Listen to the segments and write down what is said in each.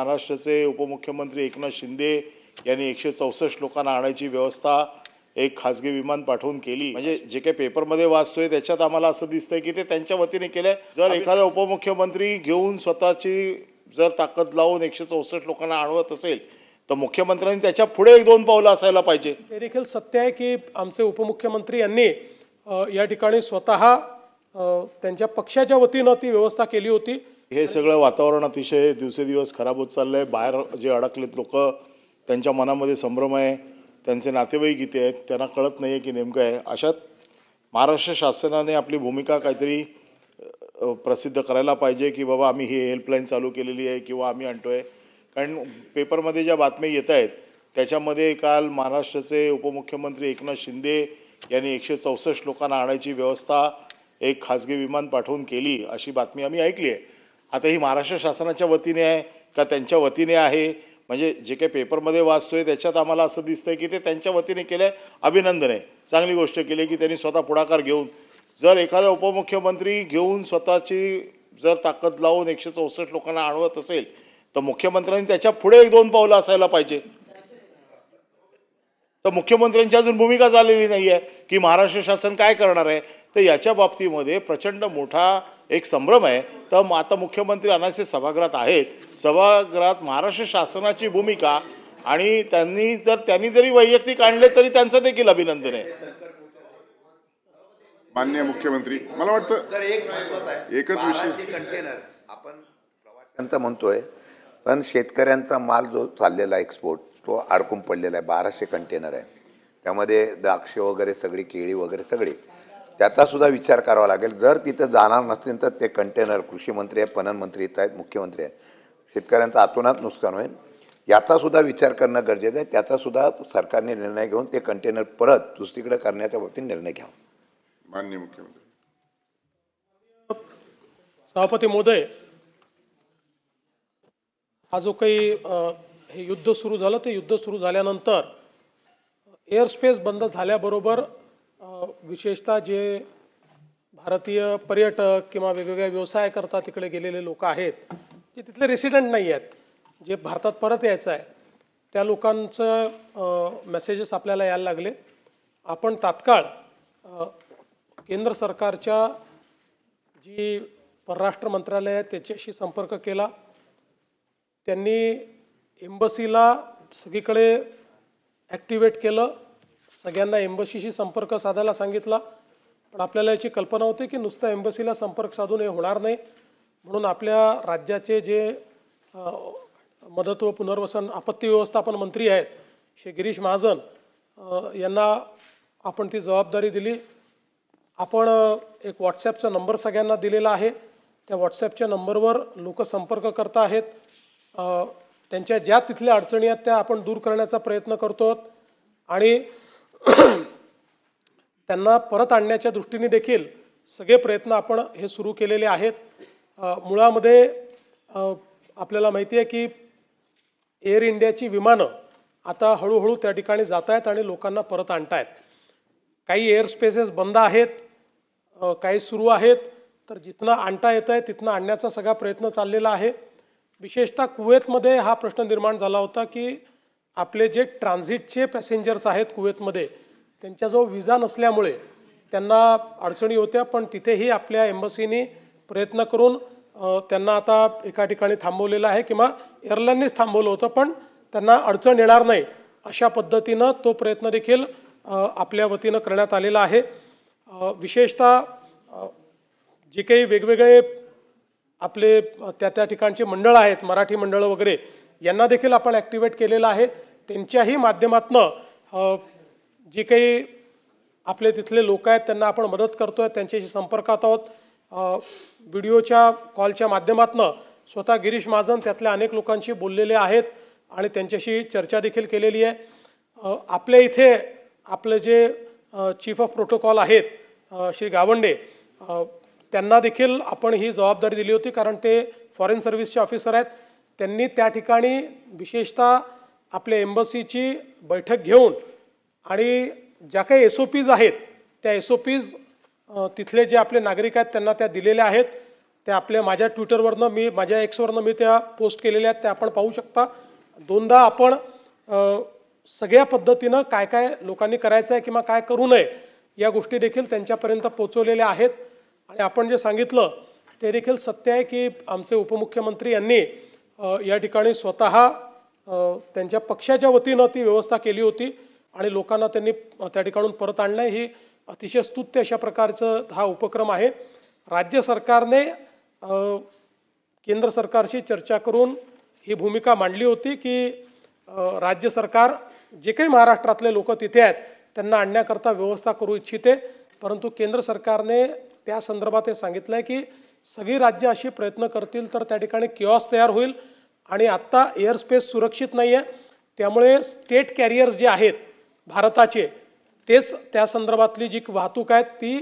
महाराष्ट्राचे उपमुख्यमंत्री एकनाथ शिंदे यांनी 164 लोकांना आणायची व्यवस्था एक खासगी विमान पाठवून केली। म्हणजे जे काही पेपरमध्ये वाचतोय त्याच्यात आम्हाला असं दिसतंय की ते त्यांच्या वतीने केलंय। जर एखादा उपमुख्यमंत्री घेऊन स्वतःची जर ताकद लावून 164 लोकांना आणवत असेल तर मुख्यमंत्र्यांनी त्याच्या पुढे एक दोन पावलं असायला पाहिजे। हे देखील सत्य आहे की आमचे उपमुख्यमंत्री यांनी या ठिकाणी स्वतः त्यांच्या पक्षाच्या वतीने ती व्यवस्था केली होती। हे सगळं वातावरण अतिशय दिवसेदिवस खराब होत चाललंय। बाहेर जे अडकलेत लोक त्यांच्या मनामध्ये संभ्रम आहे, त्यांचे नातेवाईक इथे आहेत, त्यांना कळत नाही आहे की नेमकं आहे। अशात महाराष्ट्र शासनाने आपली भूमिका काहीतरी प्रसिद्ध करायला पाहिजे की बाबा आम्ही ही हेल्पलाईन चालू केलेली आहे किंवा आम्ही आणतोय। कारण पेपरमध्ये ज्या बातम्या येत आहेत त्याच्यामध्ये काल महाराष्ट्राचे उपमुख्यमंत्री एकनाथ शिंदे यांनी 164 लोकांना आणायची व्यवस्था एक खासगी विमान पाठवून केली अशी बातमी आम्ही ऐकली आहे। आता ही महाराष्ट्र शासनाच्या वतीने आहे का त्यांच्या वतीने आहे? म्हणजे जे काही पेपरमध्ये वाचतोय त्याच्यात आम्हाला असं दिसतंय की ते त्यांच्या वतीने केलंय। अभिनंदन आहे, चांगली गोष्ट केली की त्यांनी स्वतः पुढाकार घेऊन जर एखादा उपमुख्यमंत्री घेऊन स्वतःची जर ताकद लावून 164 लोकांना आणवत असेल तर मुख्यमंत्र्यांनी त्याच्या पुढे एक दोन पावलं असायला पाहिजे। तर मुख्यमंत्र्यांची अजून भूमिका झालेली नाही आहे की महाराष्ट्र शासन काय करणार आहे। तर याच्या बाबतीमध्ये प्रचंड मोठा एक संभ्रम आहे। तर आता मुख्यमंत्री अनासे सभागृहात आहेत, सभागृहात महाराष्ट्र शासनाची भूमिका आणि त्यांनी जरी वैयक्तिक आणले तरी त्यांचं देखील अभिनंदन आहे। माननीय मुख्यमंत्री, मला वाटतं एकच विषय कंटेनर आपण प्रवाशांचा म्हणतोय, पण शेतकऱ्यांचा माल जो चाललेला एक्सपोर्ट तो अडकून पडलेला आहे। 1200 कंटेनर आहे, त्यामध्ये द्राक्ष वगैरे सगळी, केळी वगैरे सगळी, त्याचा सुद्धा विचार करावा लागेल। जर तिथं जाणार नसतील तर ते कंटेनर कृषी मंत्री आहेत, पणन मंत्री येत आहेत, मुख्यमंत्री आहेत, शेतकऱ्यांचं अतोनात नुकसान होईल, याचा सुद्धा विचार करणं गरजेचं आहे। त्याचा सुद्धा सरकारने निर्णय घेऊन ते कंटेनर परत दुसरीकडे करण्याच्या बाबतीत निर्णय घ्यावा। माननीय मुख्यमंत्री। सभापती महोदय, हा जो काही हे युद्ध सुरू झालं ते युद्ध सुरू झाल्यानंतर एअर स्पेस बंद झाल्याबरोबर विशेषतः जे भारतीय पर्यटक किंवा वेगवेगळ्या व्यवसाय करता तिकडे गेलेले लोक आहेत, जे तिथले रेसिडेंट नाही आहेत, जे भारतात परत यायचं आहे, त्या लोकांचं मेसेजेस आपल्याला यायला लागले। आपण तात्काळ केंद्र सरकारच्या जी परराष्ट्र मंत्रालय आहे त्याच्याशी संपर्क केला। त्यांनी एम्बसीला सगळीकडे ॲक्टिवेट केलं, सगळ्यांना एम्बसीशी संपर्क साधायला सांगितला। पण आपल्याला याची कल्पना होती की नुसतं एम्बसीला संपर्क साधून हे होणार नाही, म्हणून आपल्या राज्याचे जे मदत व पुनर्वसन आपत्ती व्यवस्थापन मंत्री आहेत श्री गिरीश महाजन यांना आपण ती जबाबदारी दिली। आपण एक व्हॉट्सॲपचा नंबर सगळ्यांना दिलेला आहे, त्या व्हॉट्सॲपच्या नंबरवर लोक संपर्क करत आहेत। त्यांच्या ज्या तिथल्या अडचणी आहेत त्या आपण दूर करण्याचा प्रयत्न करतो आणि त्यांना परत आणण्याच्या दृष्टीने देखील सगळे प्रयत्न आपण हे सुरू केलेले आहेत। मुळामध्ये आपल्याला माहिती आहे की एअर इंडियाची विमानं आता हळूहळू त्या ठिकाणी जात आहेत आणि लोकांना परत आणत आहेत। काही एअर स्पेसेस बंद आहेत, काही सुरू आहेत, तर जिथनं आणता येतं आहे तिथनं आणण्याचा सगळा प्रयत्न चाललेला आहे। विशेषतः कुवेतमध्ये हा प्रश्न निर्माण झाला होता की आपले जे ट्रान्झिटचे पॅसेंजर्स आहेत कुवेतमध्ये, त्यांच्या जो विजा नसल्यामुळे त्यांना अडचणी होत्या, पण तिथेही आपल्या एम्बसीनी प्रयत्न करून त्यांना आता एका ठिकाणी थांबवलेलं आहे किंवा एअरलाईननीच थांबवलं होतं, पण त्यांना अडचण येणार नाही अशा पद्धतीनं तो प्रयत्न देखील आपल्या वतीनं करण्यात आलेला आहे। विशेषतः जे काही वेगवेगळे आपले त्या ठिकाणचे मंडळ आहेत, मराठी मंडळं वगैरे, यांना देखील आपण ॲक्टिवेट केलेलं आहे। त्यांच्याही माध्यमातनं जे काही आपले तिथले लोक आहेत त्यांना आपण मदत करतो आहे, त्यांच्याशी संपर्कात आहोत। व्हिडिओच्या कॉलच्या माध्यमातनं स्वतः गिरीश महाजन त्यातल्या अनेक लोकांशी बोललेले आहेत आणि त्यांच्याशी चर्चा देखील केलेली आहे। आपल्या इथे आपले जे चीफ ऑफ प्रोटोकॉल आहेत श्री गावंडे, त्यांना देखील आपण ही जबाबदारी दिली होती, कारण ते फॉरेन सर्व्हिसचे ऑफिसर आहेत। त्यांनी त्या ठिकाणी विशेषतः आपल्या एम्बसीची बैठक घेऊन आणि ज्या काही SOPs आहेत त्या SOPs तिथले जे आपले नागरिक आहेत त्यांना त्या दिलेल्या आहेत त्या आपल्या माझ्या ट्विटरवरनं माझ्या एक्सवरनं मी त्या पोस्ट केलेल्या आहेत, त्या आपण पाहू शकता. दोनदा आपण सगळ्या पद्धतीनं काय काय लोकांनी करायचं आहे किंवा काय करू नये या गोष्टी देखील त्यांच्यापर्यंत पोहोचवलेल्या आहेत. आणि आपण जे सांगितलं ते देखील सत्य आहे की आमचे उपमुख्यमंत्री यांनी या ठिकाणी स्वतः त्यांच्या पक्षाच्या वतीनं ती व्यवस्था केली होती आणि लोकांना त्यांनी त्या ठिकाणून परत आणणं ही अतिशय स्तुत्य अशा प्रकारचं हा उपक्रम आहे. राज्य सरकारने केंद्र सरकारशी चर्चा करून ही भूमिका मांडली होती की राज्य सरकार जे काही महाराष्ट्रातले लोक तिथे आहेत त्यांना आणण्याकरता व्यवस्था करू इच्छिते, परंतु केंद्र सरकारने त्या संदर्भात हे सांगितलं आहे की सगळी राज्य अशी प्रयत्न करतील तर त्या ठिकाणी किऑस तयार होईल आणि आत्ता एअर स्पेस सुरक्षित नाही आहे, त्यामुळे स्टेट कॅरियर्स जे आहेत भारताचे तेच त्या संदर्भातली जी वाहतूक आहे ती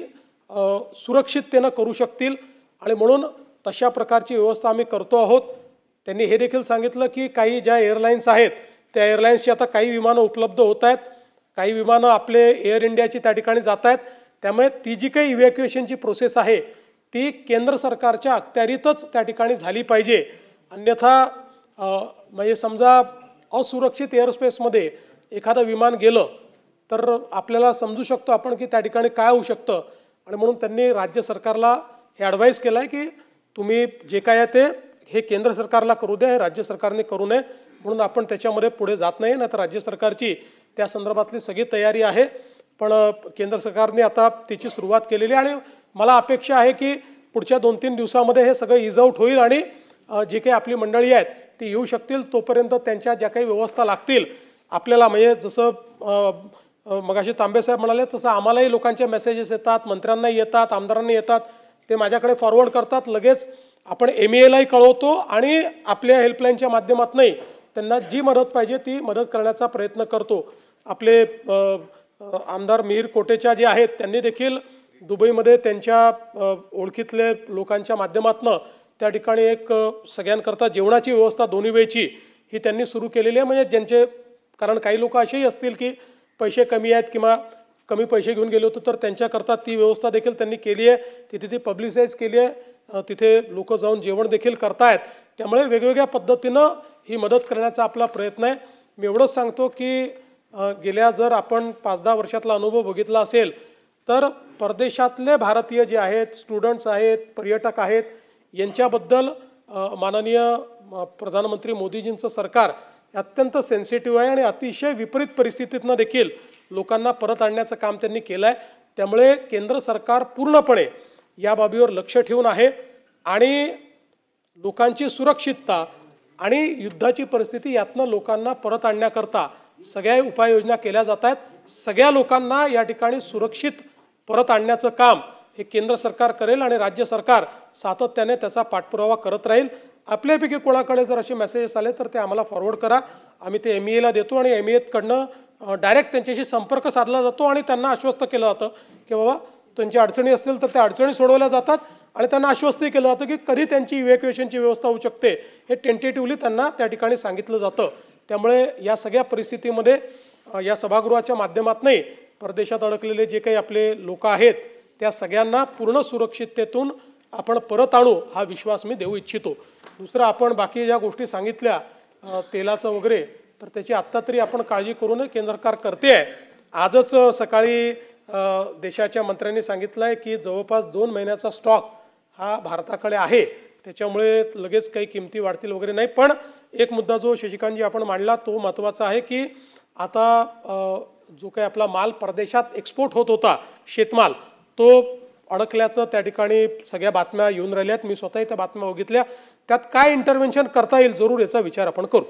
सुरक्षिततेनं करू शकतील आणि म्हणून तशा प्रकारची व्यवस्था आम्ही करतो आहोत. त्यांनी हे देखील सांगितलं की काही ज्या एअरलाईन्स आहेत त्या एअरलाईन्सची आता काही विमानं उपलब्ध होत आहेत, काही विमानं आपले एअर इंडियाची त्या ठिकाणी जात आहेत, त्यामुळे ती जी काही इव्हॅक्युएशनची प्रोसेस आहे ती केंद्र सरकारच्या अखत्यारीतच त्या ठिकाणी झाली पाहिजे. अन्यथा म्हणजे समजा असुरक्षित एअरस्पेसमध्ये एखादं विमान गेलं तर आपल्याला समजू शकतो आपण की त्या ठिकाणी काय होऊ शकतं. आणि म्हणून त्यांनी राज्य सरकारला हे ॲडवाईस केलं आहे की तुम्ही जे काय आहे ते हे केंद्र सरकारला करू द्या, हे राज्य सरकारने करू नये, म्हणून आपण त्याच्यामध्ये पुढे जात नाही. तर राज्य सरकारची त्या संदर्भातली सगळी तयारी आहे, पण केंद्र सरकारने आता त्याची सुरुवात केलेली आहे आणि मला अपेक्षा आहे की पुढच्या 2-3 दिवसामध्ये हे सगळं इज आउट होईल आणि जी काही आपली मंडळी आहेत ती येऊ शकतील. तोपर्यंत त्यांच्या ज्या काही व्यवस्था लागतील आपल्याला, म्हणजे जसं मगाशी तांबेसाहेब म्हणाले तसं आम्हालाही लोकांचे मेसेजेस येतात, मंत्र्यांनाही येतात, आमदारांना येतात, ते माझ्याकडे फॉरवर्ड करतात, लगेच आपण MEAलाही कळवतो आणि आपल्या हेल्पलाईनच्या माध्यमातूनही त्यांना जी मदत पाहिजे ती मदत करण्याचा प्रयत्न करतो. आपले आमदार मिहीर कोटेचा जे आहेत त्यांनी देखील दुबईमध्ये त्यांच्या ओळखीतले लोकांच्या माध्यमातून त्या ठिकाणी एक सगळ्यांकरता जेवणाची व्यवस्था 2 वेळची ही त्यांनी सुरू केलेली आहे. म्हणजे ज्यांचे, कारण काही लोक असेही असतील की पैसे कमी आहेत किंवा कमी पैसे घेऊन गेले होते तर त्यांच्याकरता ती व्यवस्था देखील त्यांनी केली आहे. तिथे ती पब्लिसाईज केली आहे, तिथे लोक जाऊन जेवण देखील करतायत. त्यामुळे वेगवेगळ्या पद्धतीनं ही मदत करण्याचा आपला प्रयत्न आहे. मी एवढंच सांगतो की गेल्या जर आपण 5-10 वर्षातला अनुभव बघितला असेल तर परदेशातले भारतीय जे आहेत, स्टुडंट्स आहेत, पर्यटक आहेत, यांच्याबद्दल माननीय प्रधानमंत्री मोदीजींचं सरकार अत्यंत सेन्सिटिव्ह आहे आणि अतिशय विपरीत परिस्थितीतनं देखील लोकांना परत आणण्याचं काम त्यांनी केलं आहे. त्यामुळे केंद्र सरकार पूर्णपणे या बाबीवर लक्ष ठेवून आहे आणि लोकांची सुरक्षितता आणि युद्धाची परिस्थिती यातनं लोकांना परत आणण्याकरता सगळ्या उपाययोजना केल्या जात आहेत. सगळ्या लोकांना या ठिकाणी सुरक्षित परत आणण्याचं काम हे केंद्र सरकार करेल आणि राज्य सरकार सातत्याने त्याचा पाठपुरावा करत राहील. आपल्यापैकी कोणाकडे जर असे मेसेजेस आले तर ते आम्हाला फॉरवर्ड करा, आम्ही ते MEAला देतो आणि MEAकडनं डायरेक्ट त्यांच्याशी संपर्क साधला जातो आणि त्यांना आश्वस्त केलं जातं की बाबा त्यांच्या अडचणी असतील तर त्या अडचणी सोडवल्या जातात आणि त्यांना आश्वस्तही केलं जातं की कधी त्यांची इव्हॅक्युएशनची व्यवस्था होऊ शकते हे टेंटेटिव्हली त्यांना त्या ठिकाणी सांगितलं जातं. त्यामुळे या सगळ्या परिस्थितीमध्ये या सभागृहाच्या माध्यमातूनही परदेशात अडकलेले जे काही आपले लोक आहेत त्या सगळ्यांना पूर्ण सुरक्षिततेतून आपण परत आणू हा विश्वास मी देऊ इच्छितो. दुसरं, आपण बाकी ज्या गोष्टी सांगितल्या तेलाचं वगैरे, तर त्याची आत्ता तरी आपण काळजी करू नये, केंद्र सरकार करते आहे. आजच सकाळी देशाच्या मंत्र्यांनी सांगितलं आहे की जवळपास 2 महिन्याचा स्टॉक हा भारताकडे आहे, त्याच्यामुळे लगेच काही किमती वाढतील वगैरे नाही. पण एक मुद्दा जो शशिकांतजी आपण मांडला तो महत्त्वाचा आहे की आता जो काही आपला माल परदेशात एक्सपोर्ट होत होता, शेतमाल, तो अडकल्याचं त्या ठिकाणी सगळ्या बातम्या येऊन राहिल्या आहेत. मी स्वतःही त्या बातम्या बघितल्या. त्यात काय इंटरव्हेन्शन करता येईल जरूर याचा विचार आपण करू.